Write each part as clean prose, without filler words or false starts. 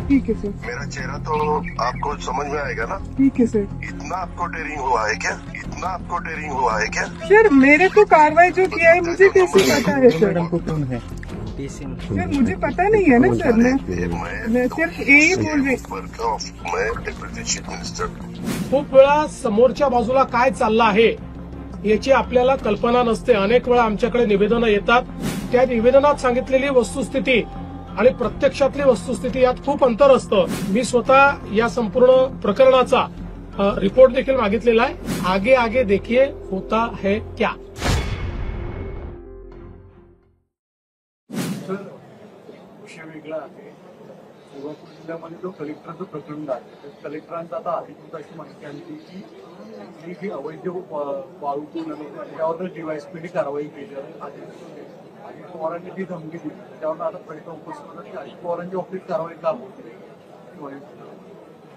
ठीक है सर। मेरा चेहरा तो आपको समझ में आएगा ना? ठीक है सर। इतना आपको डेयरिंग हुआ है क्या? इतना आपको डेयरिंग हुआ है क्या? सर मेरे को कार्रवाई जो किया है मुझे कैसे पता है सर? मैडम को कौन है? सर मुझे पता नहीं है ना सर। मैं सिर्फ यही बोल रही। मैं डेप्युटी चीफ मिनिस्टर। खूप वेळा समोरच्या बाजूला काय चाललं आहे याची आपल्याला कल्पना नसते। अनेक वेळा आमच्याकडे निवेदनं येतात, त्या निवेदनात सांगितलेली वस्तुस्थिती आणि प्रत्यक्षातली वस्तुस्थिती यात खूप अंतर असतं। मी स्वतः या संपूर्ण प्रकरणाचा रिपोर्ट देखील मागितलेला आहे। आगे आगे देखिए होता है क्या। विषय वेगळा आहे। सोलापूर जिल्ह्यामध्ये जो कलेक्टरचं प्रकरण आहे, कलेक्टरांचा आता अधिकृत अशी माहिती आली की ही जी अवैध वाळू त्यावर डीवायएसपीने कारवाई केली आहे। अजित पवारांनी जी धमकी दिली त्यावर आता प्रश्न उपस्थित होता की अजित पवारांच्या बाबतीत कारवाई का होती?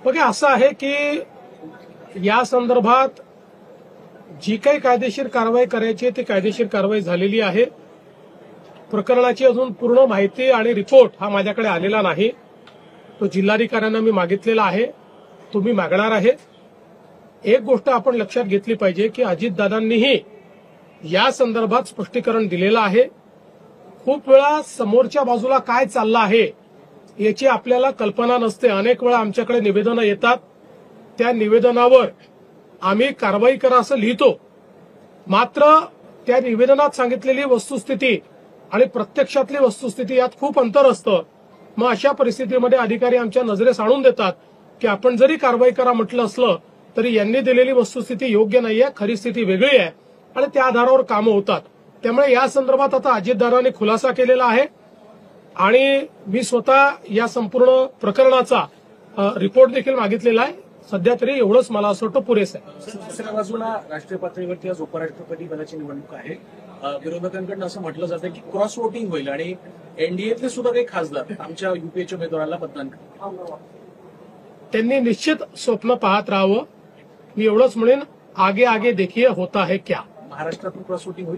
बघा असं आहे की या संदर्भात जी काही कायदेशीर कारवाई करायची ती कायदेशीर कारवाई झालेली आहे। प्रकरणाची अजून पूर्ण माहिती आणि रिपोर्ट हा माझ्याकडे आलेला नाही, तो जिल्हाधिकाऱ्यांना मी मागितलेला आहे, तुम्ही मागणार आहे। एक गोष्ट आपण लक्षात घेतली पाहिजे की अजितदादांनीही या संदर्भात स्पष्टीकरण दिलेलं आहे। खूप वेळा समोरच्या बाजूला काय चाललं आहे याची आपल्याला कल्पना नसते। अनेक वेळा आमच्याकडे निवेदनं येतात, त्या निवेदनावर आम्ही कारवाई करा असं लिहितो, मात्र त्या निवेदनात सांगितलेली वस्तुस्थिती आणि प्रत्यक्षातली वस्तुस्थिती यात खूप अंतर असतं। मग अशा परिस्थितीमध्ये अधिकारी आमच्या नजरेस आणून देतात की आपण जरी कारवाई करा म्हटलं असलं तरी यांनी दिलेली वस्तुस्थिती योग्य नाहीये, खरी स्थिती वेगळी आहे आणि त्या आधारावर कामं होतात। त्यामुळे या संदर्भात आता अजितदादांनी खुलासा केलेला आहे आणि मी स्वतः या संपूर्ण प्रकरणाचा रिपोर्ट देखील मागितलेला आहे। सध्या तरी एवढंच मला असं वाटतं पुरेसं आहे। दुसऱ्या बाजूला राष्ट्रीय पातळीवरती आज उपराष्ट्रपती पदाची निवडणूक आहे। विरोधकांकडून असं म्हटलं जातं की क्रॉस वोटिंग होईल आणि एनडीएतले सुद्धा काही खासदार आमच्या युपीएच्या उमेदवाराला मतदान करतील। त्यांनी निश्चित स्वप्न पाहत राहावं। मी एवढंच म्हणेन, आगे आगे देखिए होता है क्या। महाराष्ट्रातून क्रॉस वोटिंग होईल।